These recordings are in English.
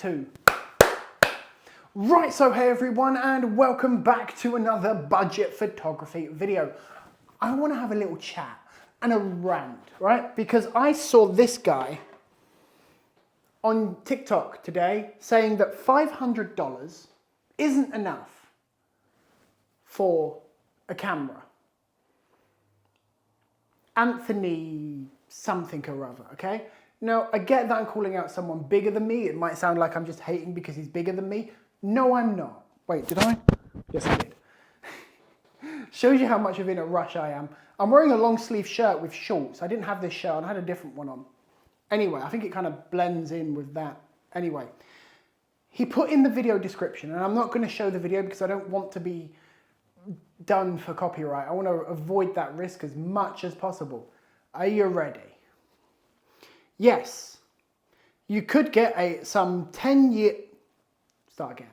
2. Right, so hey everyone, and welcome back to another budget photography video. I want to have a little chat and a rant, right? Because I saw this guy on TikTok today saying that $500 isn't enough for a camera. Anthony something or other, okay? Now, I get that I'm calling out someone bigger than me. It might sound like I'm just hating because he's bigger than me. No, I'm not. Wait, did I? Yes, I did. Shows you how much of in a rush I am. I'm wearing a long sleeve shirt with shorts. I didn't have this shirt on, I had a different one on. Anyway, I think it kind of blends in with that. Anyway, he put in the video description, and I'm not going to show the video because I don't want to be done for copyright. I want to avoid that risk as much as possible. Are you ready? Yes, you could get some 10-year... Start again.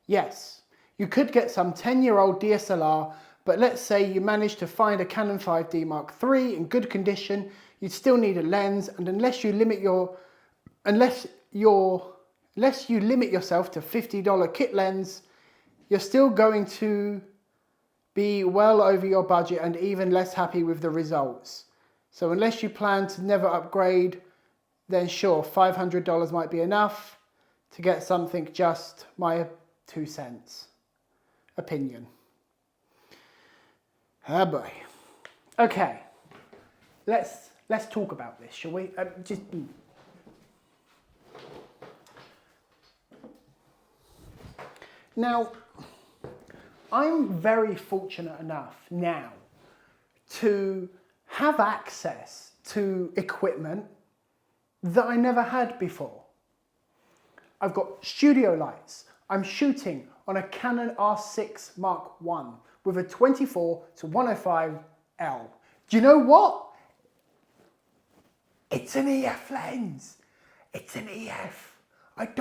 Yes, you could get some 10-year-old DSLR, but let's say you managed to find a Canon 5D Mark III in good condition, you'd still need a lens, and unless you limit yourself to $50 kit lens, you're still going to be well over your budget and even less happy with the results. So unless you plan to never upgrade, then sure, $500 might be enough to get something. Just my 2 cents opinion. Oh boy. Okay, let's talk about this, shall we? Now, I'm very fortunate enough now to have access to equipment that I never had before. I've got studio lights. I'm shooting on a Canon R6 Mark I with a 24-105L. Do you know what? It's an EF lens. It's an EF. I've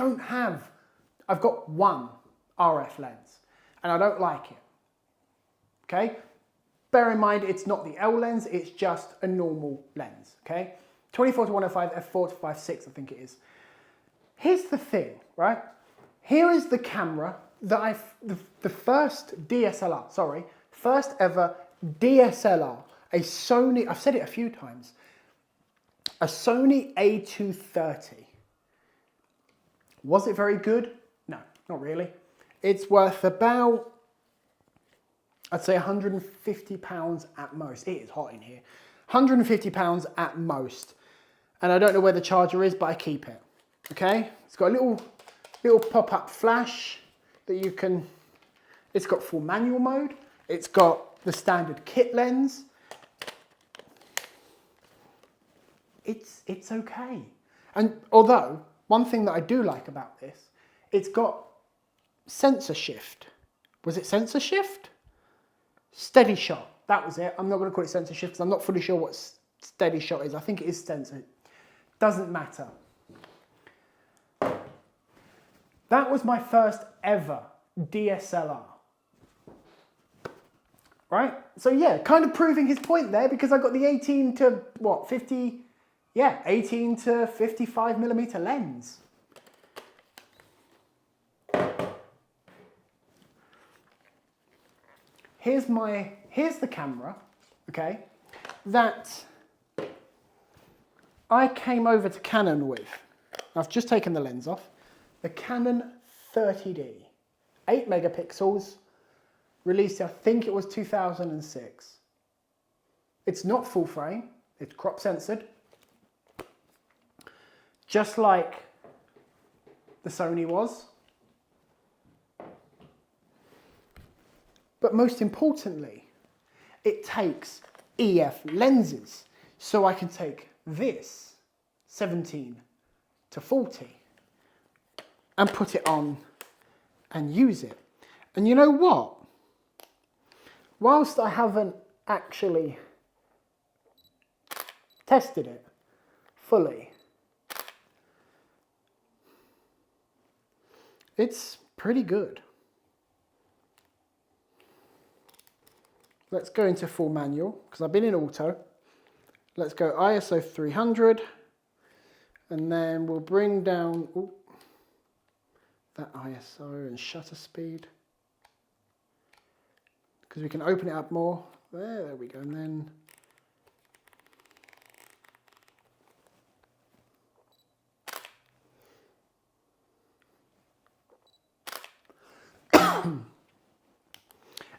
got one RF lens and I don't like it. Okay? Bear in mind, it's not the L lens, it's just a normal lens, okay? 24-105, f4-5.6, I think it is. Here's the thing, right? Here is the camera that the first ever DSLR, a Sony, I've said it a few times, a Sony A230. Was it very good? No, not really. It's worth about, I'd say £150 at most. It is hot in here. £150 at most. And I don't know where the charger is, but I keep it. Okay? It's got a little pop-up flash that you can... It's got full manual mode. It's got the standard kit lens. It's okay. And although, one thing that I do like about this, it's got sensor shift. Was it sensor shift? Steady shot. That was it. I'm not going to call it sensor shift because I'm not fully sure what steady shot is. I think it is sensor. Doesn't matter. That was my first ever DSLR. Right? So yeah, kind of proving his point there because I got the 18 to 55mm lens. Here's the camera, okay, that I came over to Canon with. I've just taken the lens off. The Canon 30D, 8 megapixels, released, I think it was 2006. It's not full frame, it's crop censored, just like the Sony was. But most importantly, it takes EF lenses. So I can take this 17-40 and put it on and use it. And you know what? Whilst I haven't actually tested it fully, it's pretty good. Let's go into full manual, because I've been in auto. Let's go ISO 300, and then we'll bring down that ISO and shutter speed. Because we can open it up more. There we go. And then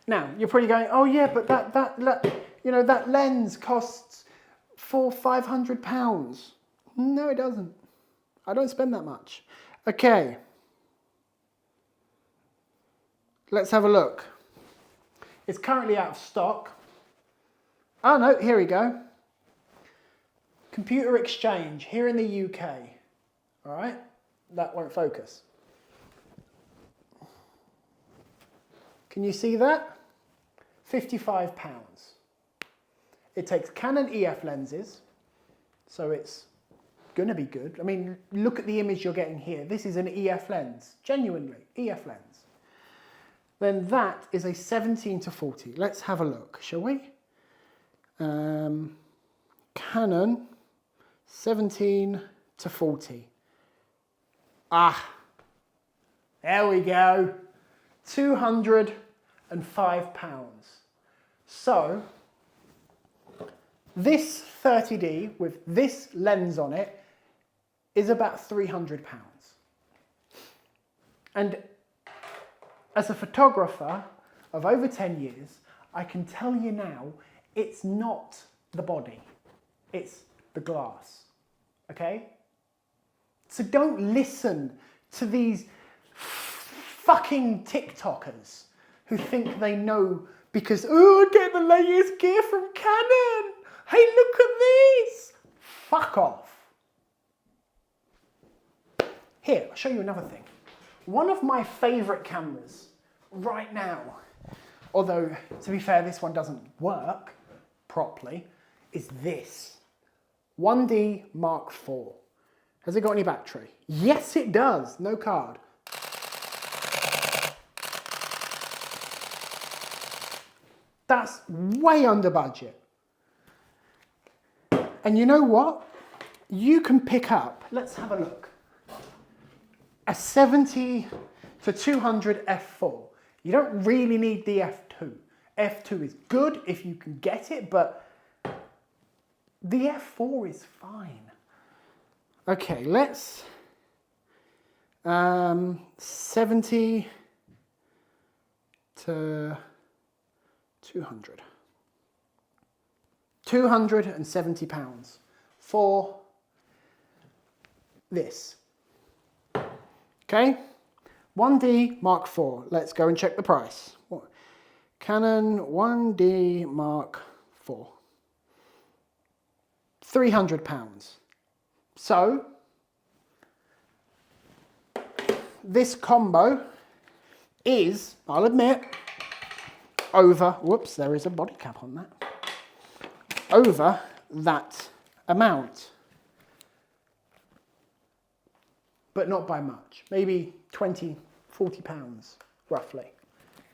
now you're probably going, oh yeah, but that lens costs £400-500. No, it doesn't. I don't spend that much. Okay, let's have a look. It's currently out of stock. Oh no, here we go. Computer Exchange here in the UK. All right, that won't focus. Can you see that? £55. It takes Canon EF lenses, so it's gonna be good. I mean, look at the image you're getting here. This is an EF lens, genuinely, EF lens. Then that is a 17-40. Let's have a look, shall we? Canon 17-40. Ah, there we go. £205. So this 30D with this lens on it is about £300. And as a photographer of over 10 years, I can tell you now, it's not the body, it's the glass, okay? So don't listen to these fucking TikTokers who think they know because, oh, get the latest gear from Canon. Hey, look at this. Fuck off. Here, I'll show you another thing. One of my favorite cameras right now, although to be fair, this one doesn't work properly, is this 1D Mark IV. Has it got any battery? Yes, it does. No card. That's way under budget. And you know what? You can pick up, let's have a look, a 70-200 f4. You don't really need the f2. F2 is good if you can get it, but the f4 is fine. Okay, let's 70 to 200. £270 for this. Okay, 1D Mark IV. Let's go and check the price. What? Canon 1D Mark IV. £300. So this combo is, I'll admit, over, whoops, there is a body cap on that, over that amount. But not by much, maybe 20, 40 pounds, roughly.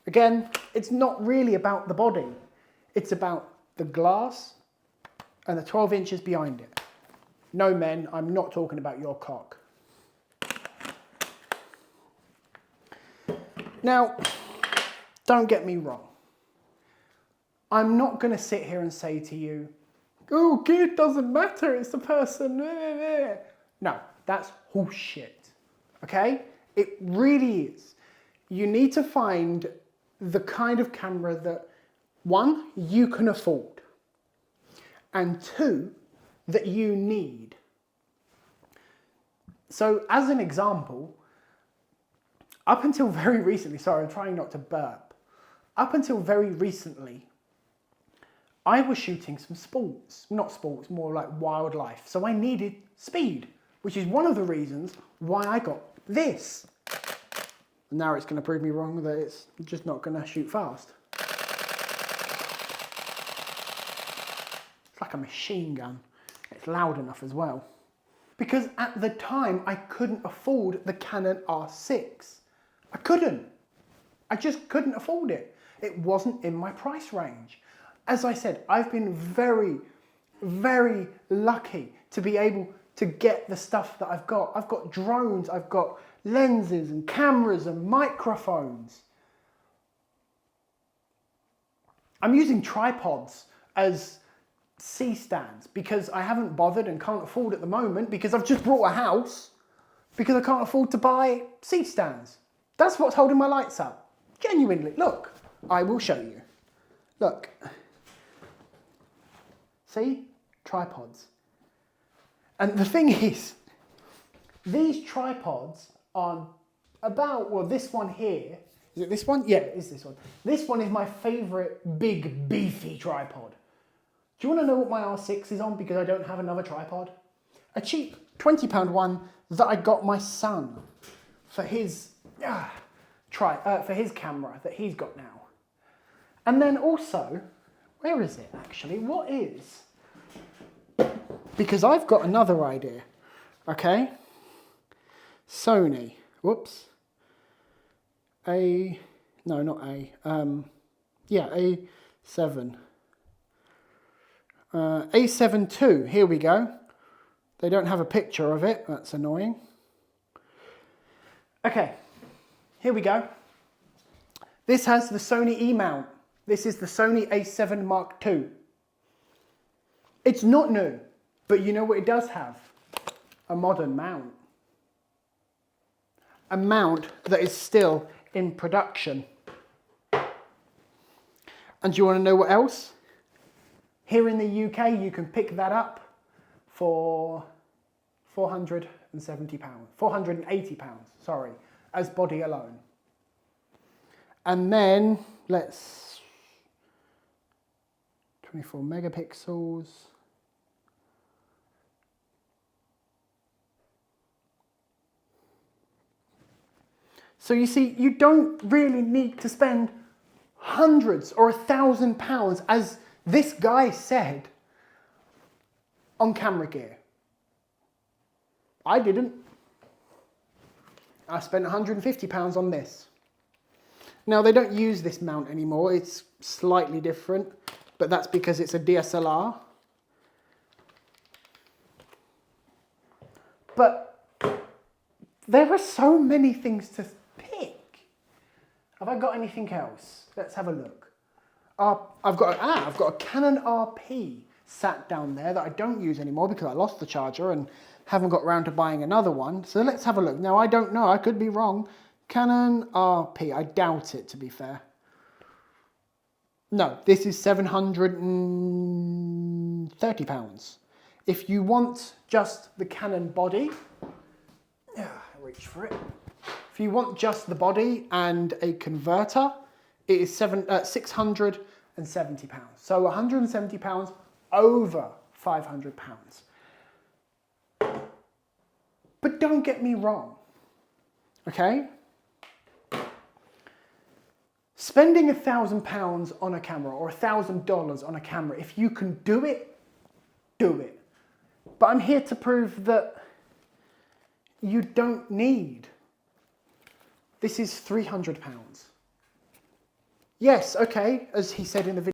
Again, it's not really about the body. It's about the glass and the 12 inches behind it. No, men, I'm not talking about your cock. Now, don't get me wrong. I'm not going to sit here and say to you, oh, gear doesn't matter, it's the person. No, that's horseshit, okay? It really is. You need to find the kind of camera that, one, you can afford, and two, that you need. So as an example, up until very recently, sorry, I'm trying not to burp. Up until very recently, I was shooting some sports, not sports, more like wildlife. So I needed speed, which is one of the reasons why I got this. And now it's going to prove me wrong that it's just not going to shoot fast. It's like a machine gun. It's loud enough as well. Because at the time, I couldn't afford the Canon R6. I couldn't. I just couldn't afford it. It wasn't in my price range. As I said, I've been very, very lucky to be able to get the stuff that I've got. I've got drones, I've got lenses and cameras and microphones. I'm using tripods as C-stands because I haven't bothered and can't afford at the moment because I've just bought a house because I can't afford to buy C-stands. That's what's holding my lights up. Genuinely. Look, I will show you. Look. See? Tripods. And the thing is, these tripods are about, well, this one here, is it this one? Yeah, it is this one. This one is my favourite big beefy tripod. Do you want to know what my R6 is on because I don't have another tripod? A cheap £20 one that I got my son for his for his camera that he's got now. And then also, where is it actually? What is? Because I've got another idea, okay? Sony, whoops. A7. A7 II, here we go. They don't have a picture of it, that's annoying. Okay, here we go. This has the Sony E-mount. This is the Sony A7 Mark II. It's not new, but you know what it does have? A modern mount. A mount that is still in production. And do you want to know what else? Here in the UK, you can pick that up for £480, sorry, as body alone. And then, 24 megapixels. So you see, you don't really need to spend hundreds or £1,000, as this guy said, on camera gear. I didn't. I spent £150 on this. Now, they don't use this mount anymore. It's slightly different, but that's because it's a DSLR. But there are so many things to pick. Have I got anything else? Let's have a look. I've got a Canon RP sat down there that I don't use anymore because I lost the charger and haven't got around to buying another one. So let's have a look. Now, I don't know. I could be wrong. Canon RP. I doubt it, to be fair. No, this is £730. If you want just the Canon body, reach for it. If you want just the body and a converter, it is £670. So £170 over £500. But don't get me wrong, okay? Spending £1,000 on a camera or $1,000 on a camera, if you can do it, do it. But I'm here to prove that you don't need. This is £300. Yes, okay, as he said in the video.